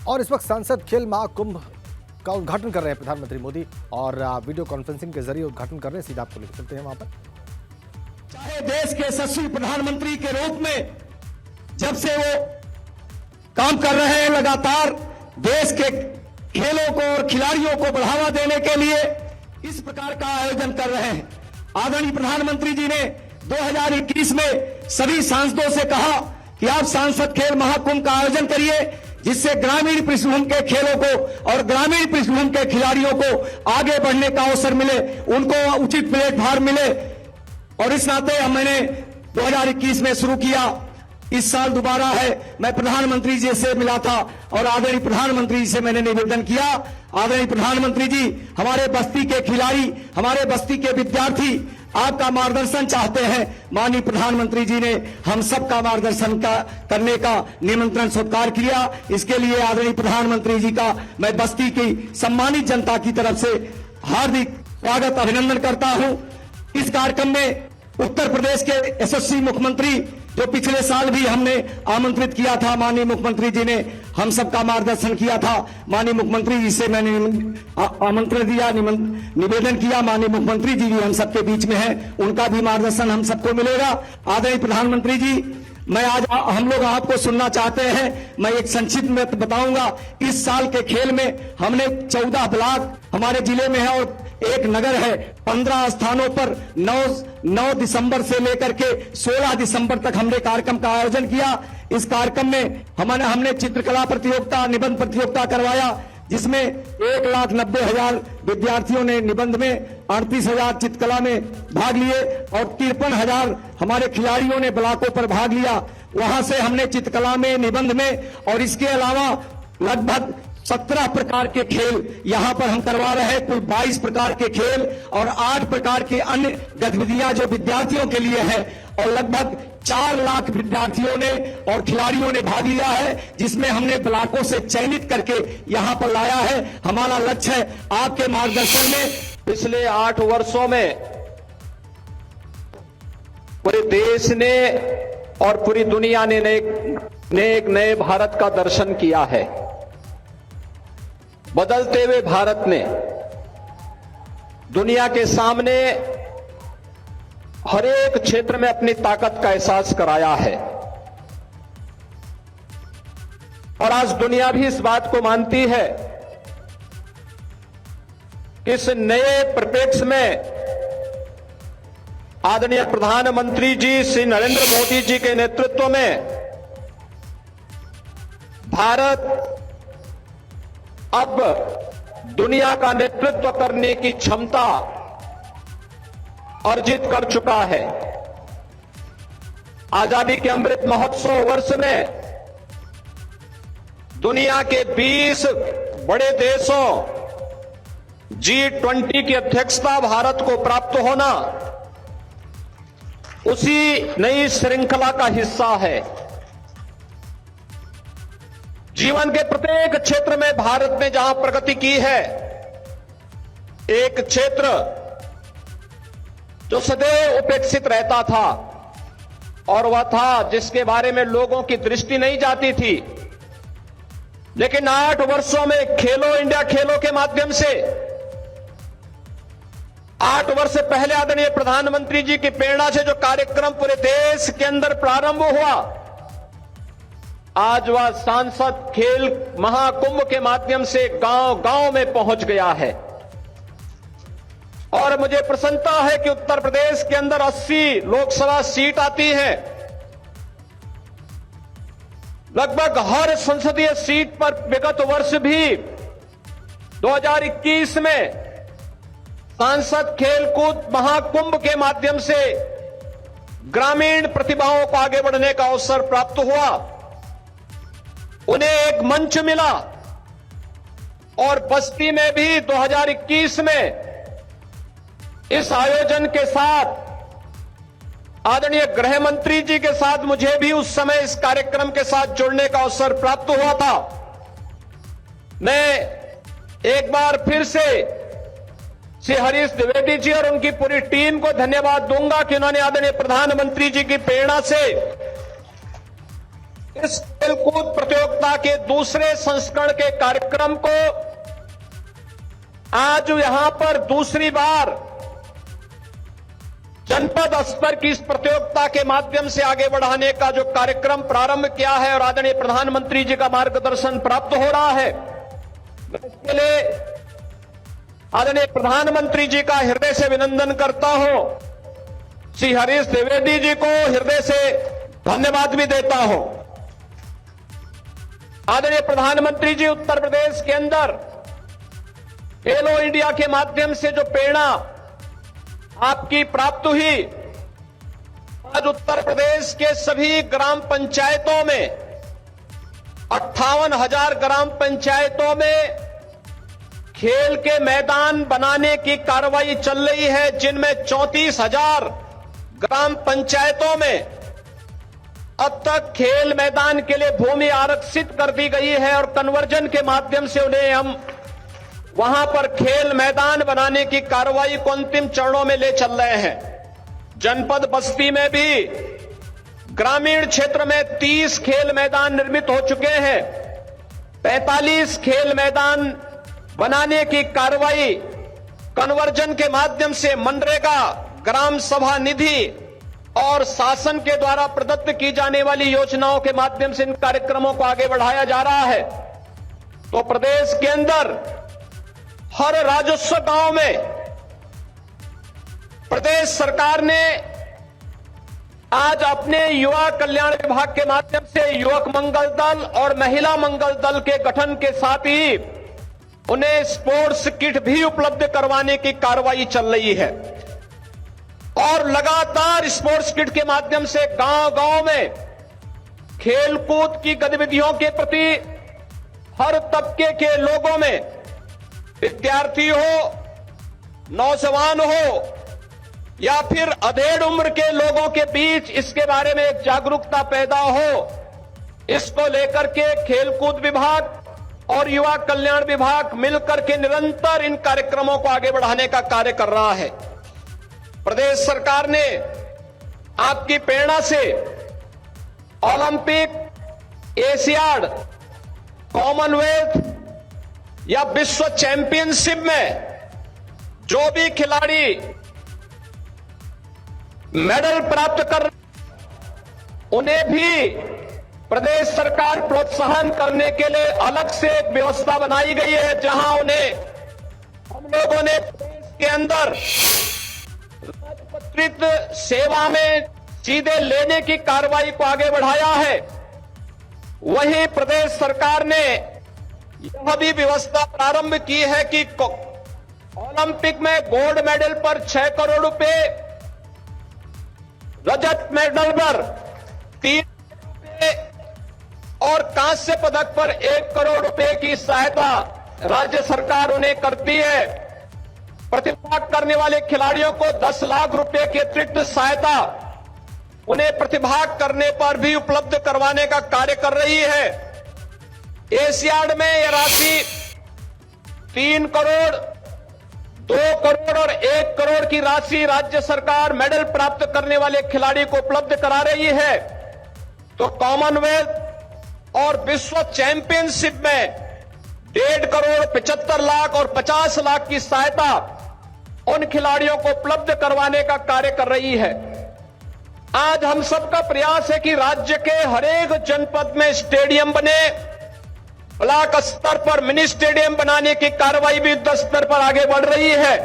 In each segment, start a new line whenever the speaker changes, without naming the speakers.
और इस वक्त सांसद खेल महाकुंभ का उद्घाटन कर रहे हैं प्रधानमंत्री मोदी और वीडियो कॉन्फ्रेंसिंग के जरिए उद्घाटन कर रहे हैं। सीधा आपको लेकर चलते हैं वहां पर।
चाहे देश के यशस्वी प्रधानमंत्री के रूप में जब से वो काम कर रहे हैं, लगातार देश के खेलों को और खिलाड़ियों को बढ़ावा देने के लिए इस प्रकार का आयोजन कर रहे हैं। आदरणीय प्रधानमंत्री जी ने 2021 में सभी सांसदों से कहा कि आप सांसद खेल महाकुंभ का आयोजन करिए, जिससे ग्रामीण पृष्ठभूमि के खेलों को और ग्रामीण पृष्ठभूमि के खिलाड़ियों को आगे बढ़ने का अवसर मिले, उनको उचित प्लेटफॉर्म मिले। और इस नाते मैंने 2021 में शुरू किया, इस साल दोबारा है। मैं प्रधानमंत्री जी से मिला था और आदरणीय प्रधानमंत्री जी से मैंने निवेदन किया, आदरणीय प्रधानमंत्री जी, हमारे बस्ती के खिलाड़ी, हमारे बस्ती के विद्यार्थी आपका मार्गदर्शन चाहते हैं। माननीय प्रधानमंत्री जी ने हम सबका मार्गदर्शन करने का निमंत्रण स्वीकार किया। इसके लिए आदरणीय प्रधानमंत्री जी का मैं बस्ती की सम्मानित जनता की तरफ से हार्दिक स्वागत अभिनंदन करता हूं। इस कार्यक्रम में उत्तर प्रदेश के यशस्वी मुख्यमंत्री, जो पिछले साल भी हमने आमंत्रित किया था, माननीय मुख्यमंत्री जी ने हम सबका मार्गदर्शन किया था। माननीय मुख्यमंत्री जी से मैंने आमंत्रण दिया, निवेदन किया। माननीय मुख्यमंत्री जी भी हम सबके बीच में हैं, उनका भी मार्गदर्शन हम सबको मिलेगा। आदरणीय प्रधानमंत्री जी, मैं आज हम लोग आपको सुनना चाहते हैं। मैं एक संक्षिप्त में बताऊंगा। इस साल के खेल में हमने 14 ब्लॉक हमारे जिले में है और एक नगर है। 15 स्थानों पर 9 दिसंबर से लेकर के 16 दिसंबर तक हमने कार्यक्रम का आयोजन किया। इस कार्यक्रम में हमने चित्रकला प्रतियोगिता, निबंध प्रतियोगिता करवाया, जिसमें 1,90,000 विद्यार्थियों ने निबंध में, 38,000 चित्रकला में भाग लिए और 53,000 हमारे खिलाड़ियों ने ब्लॉकों पर भाग लिया। वहां से हमने चित्रकला में, निबंध में और इसके अलावा लगभग 17 प्रकार के खेल यहां पर हम करवा रहे हैं। कुल 22 प्रकार के खेल और 8 प्रकार के अन्य गतिविधियां जो विद्यार्थियों के लिए है और लगभग 4 लाख विद्यार्थियों ने और खिलाड़ियों ने भाग लिया है, जिसमें हमने ब्लॉकों से चयनित करके यहां पर लाया है। हमारा लक्ष्य है आपके मार्गदर्शन में
पिछले 8 वर्षों में पूरे देश ने और पूरी दुनिया ने एक नए भारत का दर्शन किया है। बदलते हुए भारत ने दुनिया के सामने हर एक क्षेत्र में अपनी ताकत का एहसास कराया है और आज दुनिया भी इस बात को मानती है कि इस नए परिप्रेक्ष्य में आदरणीय प्रधानमंत्री जी श्री नरेंद्र मोदी जी के नेतृत्व में भारत अब दुनिया का नेतृत्व करने की क्षमता अर्जित कर चुका है। आजादी के अमृत महोत्सव वर्ष में दुनिया के 20 बड़े देशों G20 की अध्यक्षता भारत को प्राप्त होना उसी नई श्रृंखला का हिस्सा है। जीवन के प्रत्येक क्षेत्र में भारत ने जहां प्रगति की है, एक क्षेत्र जो सदैव उपेक्षित रहता था और वह था जिसके बारे में लोगों की दृष्टि नहीं जाती थी, लेकिन 8 वर्षों में खेलो इंडिया खेलों के माध्यम से 8 वर्ष पहले आदरणीय प्रधानमंत्री जी की प्रेरणा से जो कार्यक्रम पूरे देश के अंदर प्रारंभ हुआ, आज वह सांसद खेल महाकुंभ के माध्यम से गांव-गांव में पहुंच गया है। और मुझे प्रसन्नता है कि उत्तर प्रदेश के अंदर 80 लोकसभा सीट आती है। लगभग हर संसदीय सीट पर विगत वर्ष भी 2021 में सांसद खेलकूद महाकुंभ के माध्यम से ग्रामीण प्रतिभाओं को आगे बढ़ने का अवसर प्राप्त हुआ, उन्हें एक मंच मिला। और बस्ती में भी 2021 में इस आयोजन के साथ आदरणीय गृह मंत्री जी के साथ मुझे भी उस समय इस कार्यक्रम के साथ जुड़ने का अवसर प्राप्त हुआ था। मैं एक बार फिर से श्री हरीश द्विवेदी जी और उनकी पूरी टीम को धन्यवाद दूंगा कि उन्होंने आदरणीय प्रधानमंत्री जी की प्रेरणा से इस खेलकूद प्रतियोगिता के दूसरे संस्करण के कार्यक्रम को आज यहां पर दूसरी बार जनपद स्तर की इस प्रतियोगिता के माध्यम से आगे बढ़ाने का जो कार्यक्रम प्रारंभ किया है और आदरणीय प्रधानमंत्री जी का मार्गदर्शन प्राप्त हो रहा है, इसके लिए आदरणीय प्रधानमंत्री जी का हृदय से अभिनंदन करता हूं। श्री हरीश द्विवेदी जी को हृदय से धन्यवाद भी देता हूं। आदरणीय प्रधानमंत्री जी, उत्तर प्रदेश के अंदर खेलो इंडिया के माध्यम से जो प्रेरणा आपकी प्राप्त हुई, आज उत्तर प्रदेश के सभी ग्राम पंचायतों में 58,000 ग्राम पंचायतों में खेल के मैदान बनाने की कार्रवाई चल रही है, जिनमें 34,000 ग्राम पंचायतों में अब तक खेल मैदान के लिए भूमि आरक्षित कर दी गई है और कन्वर्जन के माध्यम से उन्हें हम वहां पर खेल मैदान बनाने की कार्रवाई को अंतिम चरणों में ले चल रहे हैं। जनपद बस्ती में भी ग्रामीण क्षेत्र में 30 खेल मैदान निर्मित हो चुके हैं। 45 खेल मैदान बनाने की कार्रवाई कन्वर्जन के माध्यम से मनरेगा, ग्राम सभा निधि और शासन के द्वारा प्रदत्त की जाने वाली योजनाओं के माध्यम से इन कार्यक्रमों को आगे बढ़ाया जा रहा है। तो प्रदेश के अंदर हर राजस्व गांव में प्रदेश सरकार ने आज अपने युवा कल्याण विभाग के माध्यम से युवक मंगल दल और महिला मंगल दल के गठन के साथ ही उन्हें स्पोर्ट्स किट भी उपलब्ध करवाने की कार्रवाई चल रही है और लगातार स्पोर्ट्स किट के माध्यम से गांव-गांव में खेलकूद की गतिविधियों के प्रति हर तबके के लोगों में, विद्यार्थी हो, नौजवान हो या फिर अधेड़ उम्र के लोगों के बीच इसके बारे में एक जागरूकता पैदा हो, इसको लेकर के खेलकूद विभाग और युवा कल्याण विभाग मिलकर के निरंतर इन कार्यक्रमों को आगे बढ़ाने का कार्य कर रहा है। प्रदेश सरकार ने आपकी प्रेरणा से ओलंपिक, एशियाड, कॉमनवेल्थ या विश्व चैंपियनशिप में जो भी खिलाड़ी मेडल प्राप्त कर उन्हें भी प्रदेश सरकार प्रोत्साहन करने के लिए अलग से एक व्यवस्था बनाई गई है, जहां उन्हें हम लोगों ने प्रदेश के अंदर राजपत्रित सेवा में सीधे लेने की कार्रवाई को आगे बढ़ाया है। वहीं प्रदेश सरकार ने यह भी व्यवस्था प्रारंभ की है कि ओलंपिक में गोल्ड मेडल पर 6 करोड़ रुपए, रजत मेडल पर 3 करोड़ रुपए और कांस्य पदक पर 1 करोड़ रुपए की सहायता राज्य सरकार उन्हें करती है। प्रतिभाग करने वाले खिलाड़ियों को 10 लाख रुपए की अतिरिक्त सहायता उन्हें प्रतिभाग करने पर भी उपलब्ध करवाने का कार्य कर रही है। एशियाड में यह राशि 3 करोड़, 2 करोड़ और 1 करोड़ की राशि राज्य सरकार मेडल प्राप्त करने वाले खिलाड़ी को उपलब्ध करा रही है। तो कॉमनवेल्थ और विश्व चैंपियनशिप में 1.5 करोड़, 75 लाख और 50 लाख की सहायता उन खिलाड़ियों को उपलब्ध करवाने का कार्य कर रही है। आज हम सबका प्रयास है कि राज्य के हरेक जनपद में स्टेडियम बने, ब्लॉक स्तर पर मिनी स्टेडियम बनाने की कार्रवाई भी युद्ध स्तर पर आगे बढ़ रही है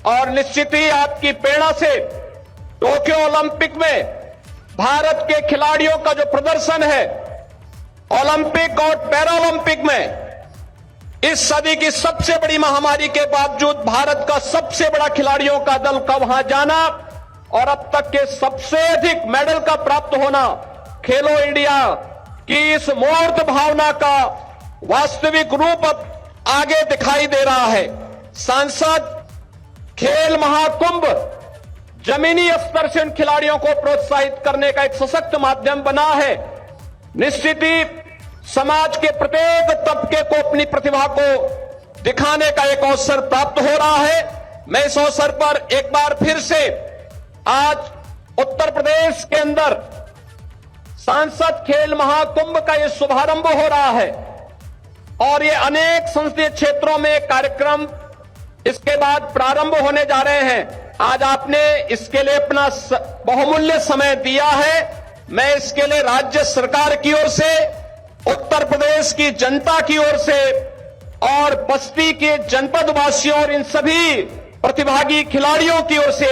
और निश्चित ही आपकी प्रेरणा से टोक्यो ओलंपिक में भारत के खिलाड़ियों का जो प्रदर्शन है, ओलंपिक और पैरालंपिक में इस सदी की सबसे बड़ी महामारी के बावजूद भारत का सबसे बड़ा खिलाड़ियों का दल का वहां जाना और अब तक के सबसे अधिक मेडल का प्राप्त होना खेलो इंडिया की इस मूर्त भावना का वास्तविक रूप अब आगे दिखाई दे रहा है। सांसद खेल महाकुंभ जमीनी स्तर से उन खिलाड़ियों को प्रोत्साहित करने का एक सशक्त माध्यम बना है। निश्चित ही समाज के प्रत्येक तबके को अपनी प्रतिभा को दिखाने का एक अवसर प्राप्त हो रहा है। मैं इस अवसर पर एक बार फिर से आज उत्तर प्रदेश के अंदर सांसद खेल महाकुंभ का ये शुभारंभ हो रहा है और ये अनेक संसदीय क्षेत्रों में कार्यक्रम इसके बाद प्रारंभ होने जा रहे हैं। आज आपने इसके लिए अपना बहुमूल्य समय दिया है। मैं इसके लिए राज्य सरकार की ओर से, उत्तर प्रदेश की जनता की ओर से और बस्ती के जनपद वासियों और इन सभी प्रतिभागी खिलाड़ियों की ओर से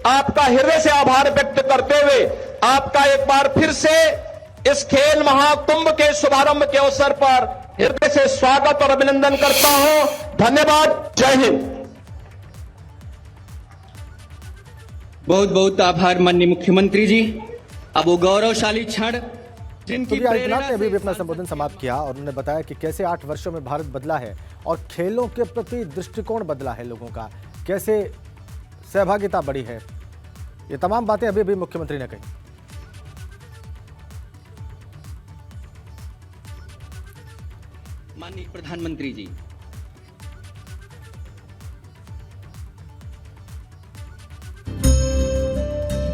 आपका हृदय से आभार व्यक्त करते हुए आपका एक बार फिर से इस खेल महाकुंभ के शुभारंभ के अवसर पर हृदय से स्वागत और अभिनंदन करता हूं। धन्यवाद। जय हिंद।
बहुत बहुत आभार माननीय मुख्यमंत्री जी। अब वो गौरवशाली क्षण जिनकी
योगी
प्रेरणा
आदित्यनाथ ने अभी
से
अपना संबोधन समाप्त किया और उन्होंने बताया कि कैसे 8 वर्षों में भारत बदला है और खेलों के प्रति दृष्टिकोण बदला है लोगों का, कैसे सहभागिता बढ़ी है। ये तमाम बातें अभी अभी मुख्यमंत्री ने कही।
माननीय प्रधानमंत्री जी,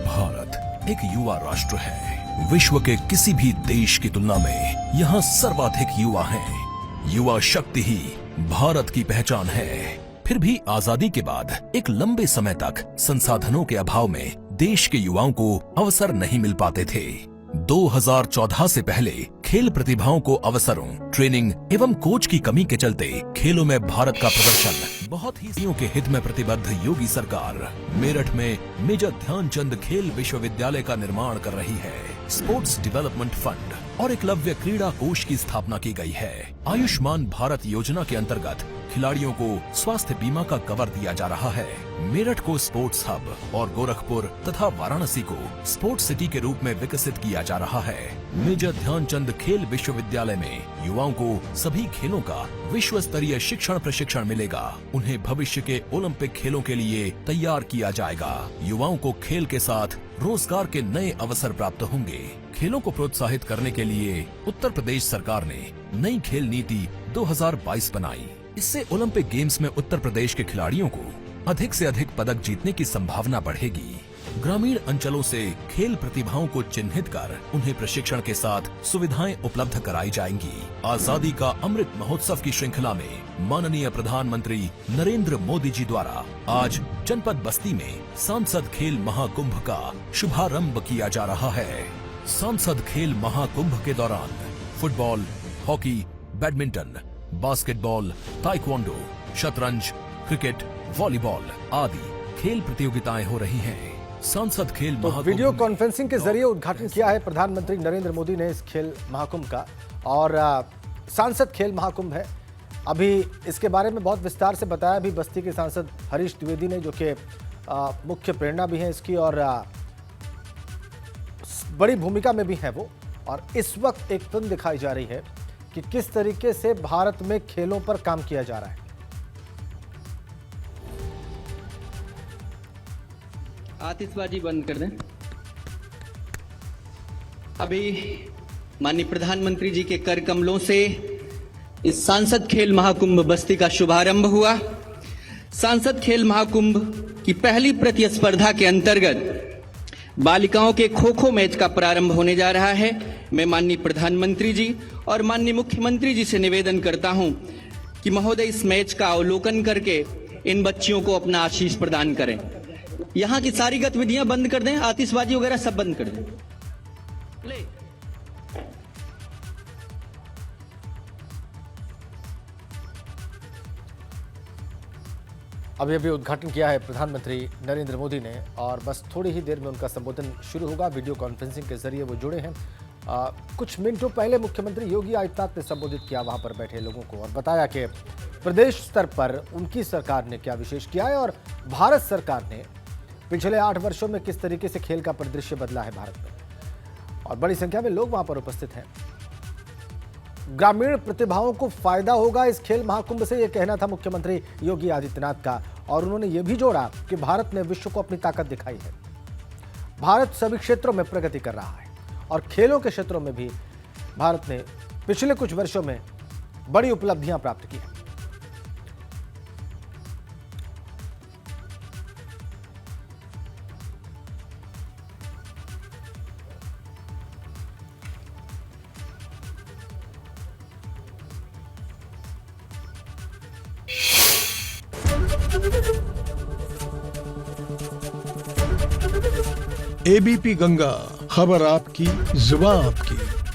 भारत एक युवा राष्ट्र है। विश्व के किसी भी देश की तुलना में यहाँ सर्वाधिक युवा हैं। युवा शक्ति ही भारत की पहचान है। फिर भी आजादी के बाद एक लंबे समय तक संसाधनों के अभाव में देश के युवाओं को अवसर नहीं मिल पाते थे। 2014 से पहले खेल प्रतिभाओं को अवसरों, ट्रेनिंग एवं कोच की कमी के चलते खेलों में भारत का प्रदर्शन बहुत ही के हित में प्रतिबद्ध योगी सरकार मेरठ में मेजर ध्यानचंद खेल विश्वविद्यालय का निर्माण कर रही है। स्पोर्ट्स डेवलपमेंट फंड और एकलव्य क्रीड़ा कोष की स्थापना की गई है। आयुष्मान भारत योजना के अंतर्गत खिलाड़ियों को स्वास्थ्य बीमा का कवर दिया जा रहा है। मेरठ को स्पोर्ट्स हब और गोरखपुर तथा वाराणसी को स्पोर्ट्स सिटी के रूप में विकसित किया जा रहा है। मेजर ध्यानचंद खेल विश्वविद्यालय में युवाओं को सभी खेलों का विश्व स्तरीय शिक्षण प्रशिक्षण मिलेगा। उन्हें भविष्य के ओलंपिक खेलों के लिए तैयार किया जाएगा। युवाओं को खेल के साथ रोजगार के नए अवसर प्राप्त होंगे। खेलों को प्रोत्साहित करने के लिए उत्तर प्रदेश सरकार ने नई खेल नीति 2022 बनाई। इससे ओलंपिक गेम्स में उत्तर प्रदेश के खिलाड़ियों को अधिक से अधिक पदक जीतने की संभावना बढ़ेगी। ग्रामीण अंचलों से खेल प्रतिभाओं को चिन्हित कर उन्हें प्रशिक्षण के साथ सुविधाएं उपलब्ध कराई जाएंगी। आजादी का अमृत महोत्सव की श्रृंखला में माननीय प्रधानमंत्री नरेंद्र मोदी जी द्वारा आज जनपद बस्ती में सांसद खेल महाकुंभ का शुभारंभ किया जा रहा है। सांसद खेल महाकुंभ के दौरान football, hockey, badminton, basketball, taekwondo, शतरंज, क्रिकेट, वॉलीबॉल आदि खेल प्रतियोगिताएं हो रही हैं। सांसद खेल महाकुंभ
वीडियो कॉन्फ्रेंसिंग के जरिए उद्घाटन किया है प्रधानमंत्री नरेंद्र मोदी ने इस खेल महाकुंभ का और सांसद खेल महाकुंभ है। अभी इसके बारे में बहुत विस्तार से बताया भी बस्ती के सांसद हरीश द्विवेदी ने, जो कि मुख्य प्रेरणा भी है इसकी और बड़ी भूमिका में भी है वो। और इस वक्त एक फिल्म दिखाई जा रही है कि किस तरीके से भारत में खेलों पर काम किया जा रहा है।
आतिशबाजी बंद कर दें। अभी माननीय प्रधानमंत्री जी के कर कमलों से इस सांसद खेल महाकुंभ बस्ती का शुभारंभ हुआ। सांसद खेल महाकुंभ की पहली प्रतिस्पर्धा के अंतर्गत बालिकाओं के खो खो मैच का प्रारंभ होने जा रहा है। मैं माननीय प्रधानमंत्री जी और माननीय मुख्यमंत्री जी से निवेदन करता हूं कि महोदय इस मैच का अवलोकन करके इन बच्चियों को अपना आशीष प्रदान करें। यहां की सारी गतिविधियां बंद कर दें, आतिशबाजी वगैरह सब बंद कर दें। ले।
अभी अभी उद्घाटन किया है प्रधानमंत्री नरेंद्र मोदी ने और बस थोड़ी ही देर में उनका संबोधन शुरू होगा। वीडियो कॉन्फ्रेंसिंग के जरिए वो जुड़े हैं। कुछ मिनटों पहले मुख्यमंत्री योगी आदित्यनाथ ने संबोधित किया वहां पर बैठे लोगों को और बताया कि प्रदेश स्तर पर उनकी सरकार ने क्या विशेष किया है और भारत सरकार ने पिछले 8 वर्षों में किस तरीके से खेल का परिदृश्य बदला है भारत में। और बड़ी संख्या में लोग वहां पर उपस्थित हैं। ग्रामीण प्रतिभाओं को फायदा होगा इस खेल महाकुंभ से, यह कहना था मुख्यमंत्री योगी आदित्यनाथ का। और उन्होंने यह भी जोड़ा कि भारत ने विश्व को अपनी ताकत दिखाई है। भारत सभी क्षेत्रों में प्रगति कर रहा है और खेलों के क्षेत्रों में भी भारत ने पिछले कुछ वर्षों में बड़ी उपलब्धियां प्राप्त की हैं।
एबीपी गंगा, खबर आपकी, जुबान आपकी।